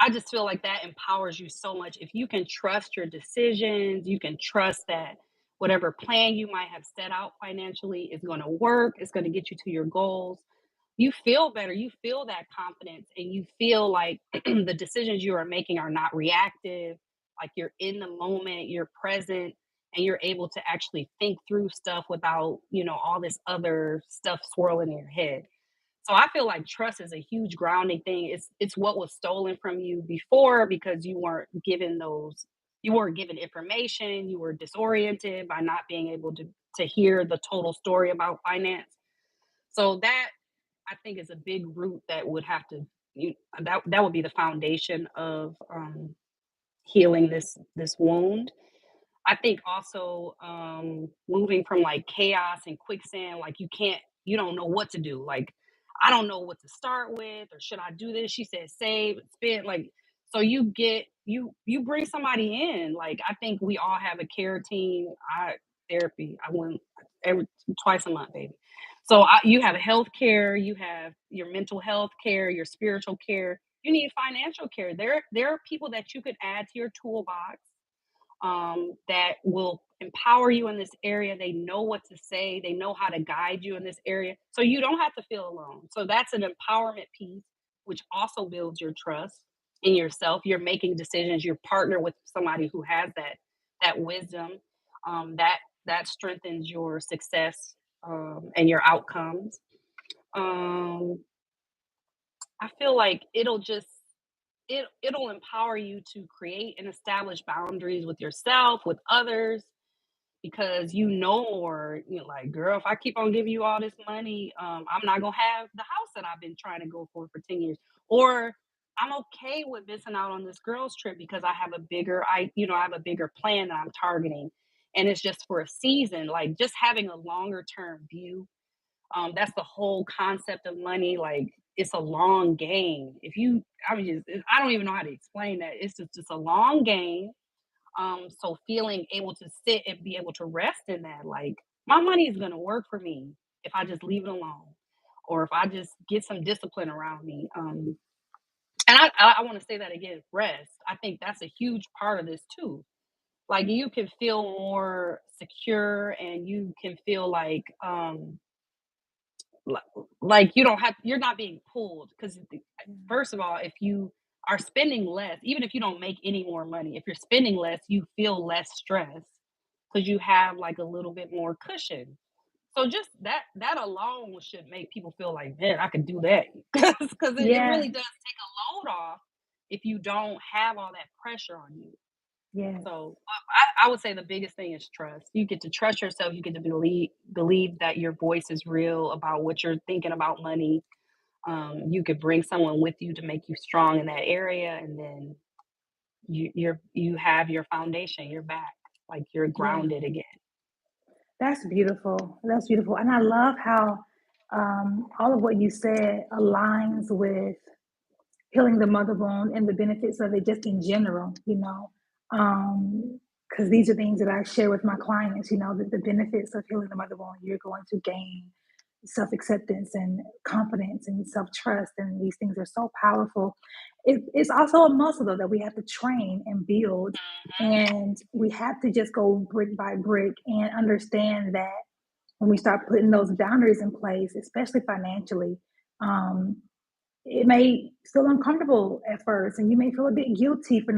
[SPEAKER 2] I just feel like that empowers you so much. If you can trust your decisions, you can trust that whatever plan you might have set out financially is going to work, it's going to get you to your goals. You feel better, you feel that confidence, and you feel like the decisions you are making are not reactive, like you're in the moment, you're present, and you're able to actually think through stuff without, all this other stuff swirling in your head. So I feel like trust is a huge grounding thing. It's what was stolen from you before because you weren't given information, you were disoriented by not being able to hear the total story about finance. So that I think is a big root that would have to you that would be the foundation of healing this wound. I think also moving from like chaos and quicksand, like you don't know what to do. Like, I don't know what to start with, or should I do this? She said, save, spend, like, so you bring somebody in. Like, I think we all have a care team. Therapy. I went every twice a month, baby. So you have health care, you have your mental health care, your spiritual care. You need financial care. There are people that you could add to your toolbox that will empower you in this area. They know what to say, they know how to guide you in this area. So you don't have to feel alone. So that's an empowerment piece, which also builds your trust in yourself. You're making decisions, you're partner with somebody who has that wisdom, that strengthens your success and your outcomes. Um, I feel like it'll empower you to create and establish boundaries with yourself, with others, because you know more. You're like, girl, if I keep on giving you all this money, I'm not gonna have the house that I've been trying to go for 10 years. Or I'm okay with missing out on this girls trip because I have a bigger plan that I'm targeting, and it's just for a season. Like just having a longer term view, that's the whole concept of money. Like it's a long game. I don't even know how to explain that. It's just a long game. So feeling able to sit and be able to rest in that, like my money is gonna work for me if I just leave it alone, or if I just get some discipline around me. And I want to say that again, rest. I think that's a huge part of this too. Like you can feel more secure, and you can feel li- like you're not being pulled because first of all, if you are spending less, even if you don't make any more money, if you're spending less, you feel less stress because you have like a little bit more cushion. So just that alone should make people feel like, man, I can do that because it
[SPEAKER 3] Yeah,
[SPEAKER 2] really does take a load off if you don't have all that pressure on you.
[SPEAKER 3] yes.
[SPEAKER 2] So I would say the biggest thing is trust. You get to trust yourself. You get to believe that your voice is real about what you're thinking about money. You could bring someone with you to make you strong in that area, and then you have your foundation, you're back, like you're
[SPEAKER 3] Yeah.
[SPEAKER 2] grounded again.
[SPEAKER 3] That's beautiful. That's beautiful. And I love how all of what you said aligns with healing the mother bone and the benefits of it just in general, because these are things that I share with my clients, the benefits of healing the mother bone. You're going to gain self acceptance and confidence and self trust, and these things are so powerful. It's also a muscle, though, that we have to train and build, and we have to just go brick by brick and understand that when we start putting those boundaries in place, especially financially, um, it may feel uncomfortable at first, and you may feel a bit guilty for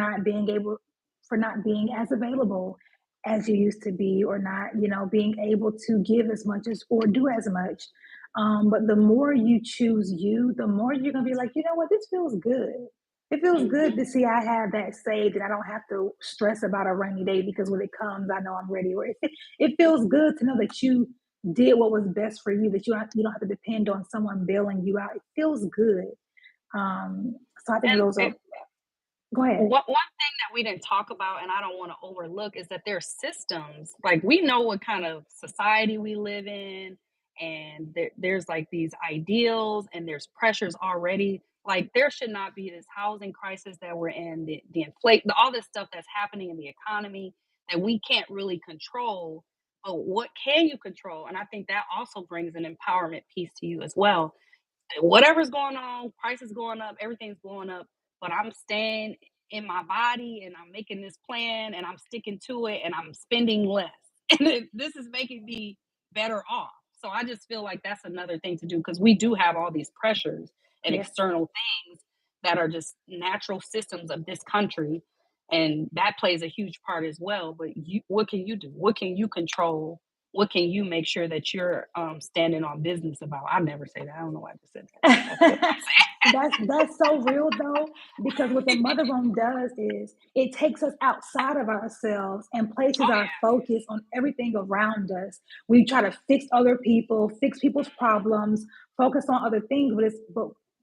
[SPEAKER 3] not being as available as you used to be, or not, being able to give as much as or do as much. But the more you choose you, the more you're gonna be like, you know what, this feels good. It feels good
[SPEAKER 2] Hmm.
[SPEAKER 3] to see I have that saved and I don't have to stress about a rainy day because when it comes, I know I'm ready. Or it feels good to know that you did what was best for you, that you don't have to depend on someone bailing you out. It feels good. So I think those
[SPEAKER 2] And
[SPEAKER 3] are. Go ahead.
[SPEAKER 2] one thing that we didn't talk about, and I don't want to overlook, is that there's systems. Like we know what kind of society we live in, and there's like these ideals, and there's pressures already. Like there should not be this housing crisis that we're in, the inflate, all this stuff that's happening in the economy that we can't really control. But what can you control? And I think that also brings an empowerment piece to you as well. Whatever's going on, prices going up, everything's going up, but I'm staying in my body and I'm making this plan and I'm sticking to it and I'm spending less. And this is making me better off. So I just feel like that's another thing to do because we do have all these pressures and
[SPEAKER 3] Yes.
[SPEAKER 2] external things that are just natural systems of this country. And that plays a huge part as well. But what can you do? What can you control? What can you make sure that you're standing on business about? I never say that. I don't know why I just said that, but that's what
[SPEAKER 3] That's so real though, because what the
[SPEAKER 2] I
[SPEAKER 3] mother
[SPEAKER 2] say.
[SPEAKER 3] bone does is it takes us outside of ourselves and places
[SPEAKER 2] Oh
[SPEAKER 3] our focus on everything around us. We try to fix other people, fix people's problems, focus on other things,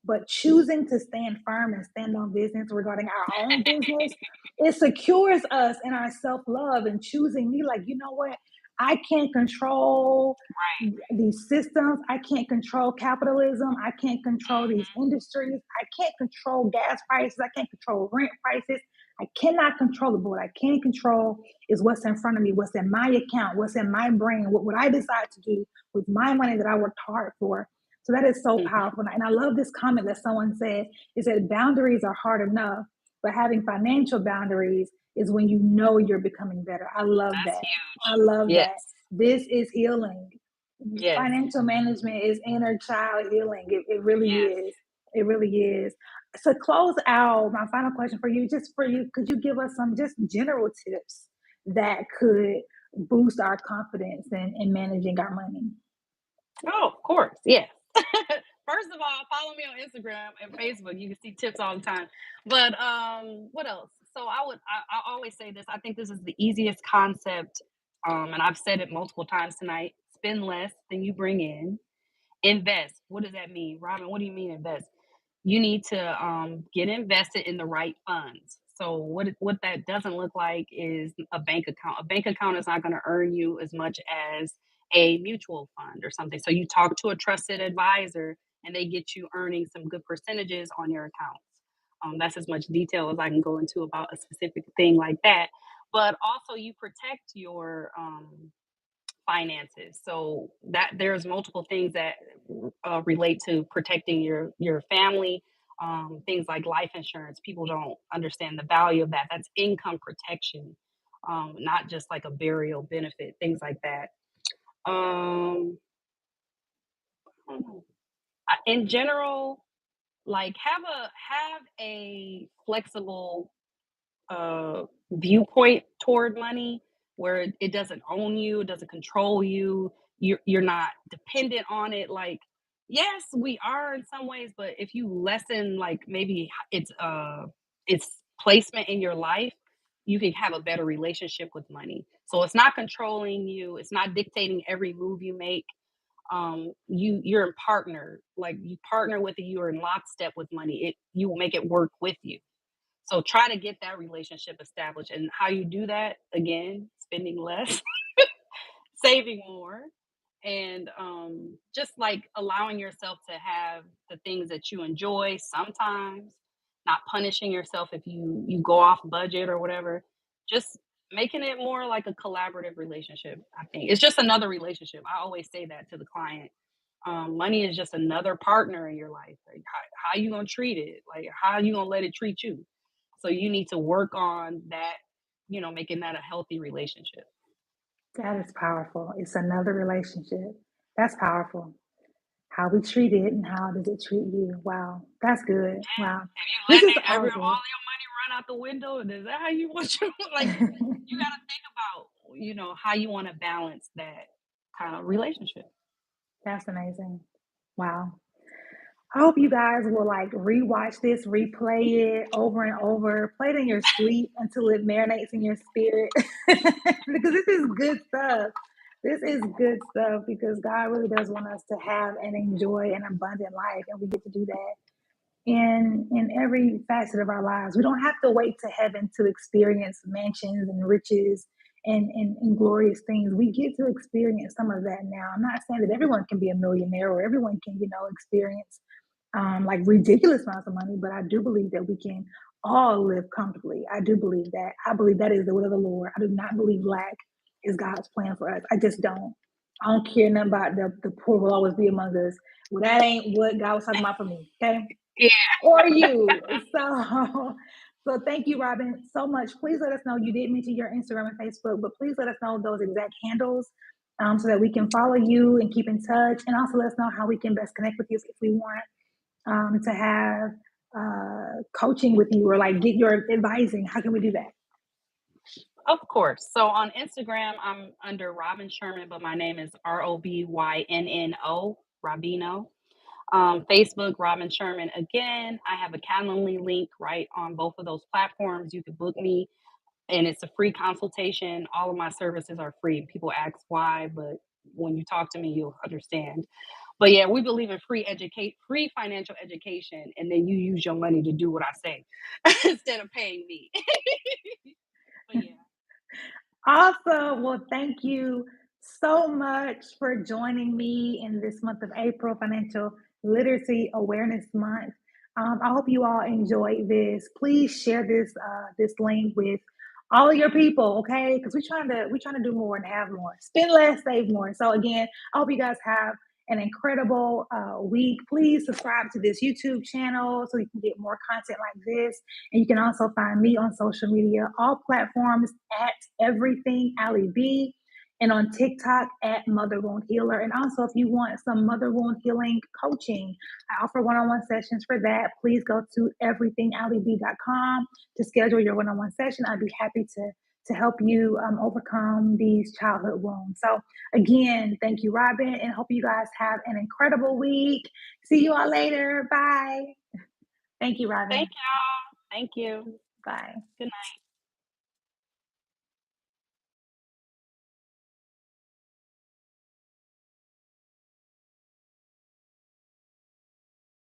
[SPEAKER 3] but choosing to stand firm and stand on business regarding our own business, it secures us in our self-love and choosing me like, you know what? I can't control these systems. I can't control capitalism. I can't control these industries. I can't control gas prices. I can't control rent prices. I cannot control it. But what I can control is what's in front of me, what's in my account, what's in my brain, what I decide to do with my money that I worked hard for. So that is so
[SPEAKER 2] right. Mhm.
[SPEAKER 3] powerful. And I love this comment that someone said is that boundaries are hard enough, but having financial boundaries is when you know you're becoming better. I love
[SPEAKER 2] That's
[SPEAKER 3] that. I
[SPEAKER 2] huge.
[SPEAKER 3] love that.
[SPEAKER 2] Yes.
[SPEAKER 3] This is healing.
[SPEAKER 2] Yes.
[SPEAKER 3] Financial management is inner child healing. It really
[SPEAKER 2] Yes.
[SPEAKER 3] is. It really is. So close out, my final question for you, just for you, could you give us some just general tips that could boost our confidence in managing our money?
[SPEAKER 2] Oh, of course. Yes. First of all, follow me on Instagram and Facebook. You can see tips all the time. But what else? So I always say this. I think this is the easiest concept. And I've said it multiple times tonight. Spend less than you bring in. Invest. What does that mean? Robin, what do you mean invest? You need to get invested in the right funds. So what that doesn't look like is a bank account. A bank account is not going to earn you as much as a mutual fund or something. So you talk to a trusted advisor and they get you earning some good percentages on your accounts. That's as much detail as I can go into about a specific thing like that. But also you protect your finances. So that there's multiple things that relate to protecting your family. Things like life insurance. People don't understand the value of that. That's income protection, not just like a burial benefit. Things like that. Um, I don't know. In general, like have a flexible viewpoint toward money where it doesn't own you, it doesn't control you. You're not dependent on it. Like, yes, we are in some ways, but if you lessen like maybe its placement in your life, you can have a better relationship with money. So it's not controlling you, it's not dictating every move you make. You're a partner, like you partner with it, you are in lockstep with money. You will make it work with you. So try to get that relationship established. And how you do that, again, spending less, saving more, and just like allowing yourself to have the things that you enjoy sometimes, not punishing yourself if you go off budget or whatever. Just making it more like a collaborative relationship. I think it's just another relationship. I always say that to the client. Money is just another partner in your life. Like how you gonna treat it? Like how you gonna let it treat you? So you need to work on that, making that a healthy relationship.
[SPEAKER 3] That is powerful. It's another relationship. That's powerful. How we treat it and how does it treat you? Wow, that's good. Wow,
[SPEAKER 2] Have you
[SPEAKER 3] this
[SPEAKER 2] letting
[SPEAKER 3] is
[SPEAKER 2] every
[SPEAKER 3] all
[SPEAKER 2] all
[SPEAKER 3] good.
[SPEAKER 2] your money run out the window? And is that how you want your like? You got to think about how you want to balance that kind of relationship.
[SPEAKER 3] That's amazing. Wow. I hope you guys will like rewatch this, replay it over and over, play it in your sleep until it marinates in your spirit. Because this is good stuff. This is good stuff because God really does want us to have and enjoy an abundant life, and we get to do that in every facet of our lives. We don't have to wait to heaven to experience mansions and riches and glorious things. We get to experience some of that now. I'm not saying that everyone can be a millionaire or everyone can, experience like ridiculous amounts of money, but I do believe that we can all live comfortably. I do believe that. I believe that is the will of the Lord. I do not believe lack is God's plan for us. I just don't. I don't care nothing about the poor will always be among us. Well, that ain't what God was talking about for me. Okay.
[SPEAKER 2] Yeah.
[SPEAKER 3] Or you. So thank you, Robin, so much. Please let us know. You did mention your Instagram and Facebook, but please let us know those exact handles so that we can follow you and keep in touch. And also let us know how we can best connect with you if we want to have coaching with you or like get your advising. How can we do that?
[SPEAKER 2] Of course. So on Instagram, I'm under Robin Sherman, but my name is Robynno, Robino. Facebook, Robin Sherman. Again, I have a Calendly link right on both of those platforms. You can book me, and it's a free consultation. All of my services are free. People ask why, but when you talk to me, you'll understand. But yeah, we believe in free financial education, and then you use your money to do what I say instead of paying me. But yeah.
[SPEAKER 3] Awesome. Well, thank you so much for joining me in this month of April, Financial Literacy Awareness Month. I hope you all enjoyed this. Please share this link with all of your people, okay? Because we're trying to do more and have more. Spend less, save more. So again, I hope you guys have an incredible week. Please subscribe to this YouTube channel so you can get more content like this. And you can also find me on social media, all platforms at Everything Allie B, and on TikTok at Mother Wound Healer. And also, if you want some mother wound healing coaching, I offer one-on-one sessions for that. Please go to everythingallieb.com to schedule your one-on-one session. I'd be happy to help you overcome these childhood wounds. So again, thank you, Robin, and hope you guys have an incredible week. See you all later. Bye. Thank you, Robin.
[SPEAKER 2] Thank y'all. Thank you.
[SPEAKER 3] Bye.
[SPEAKER 2] Good night.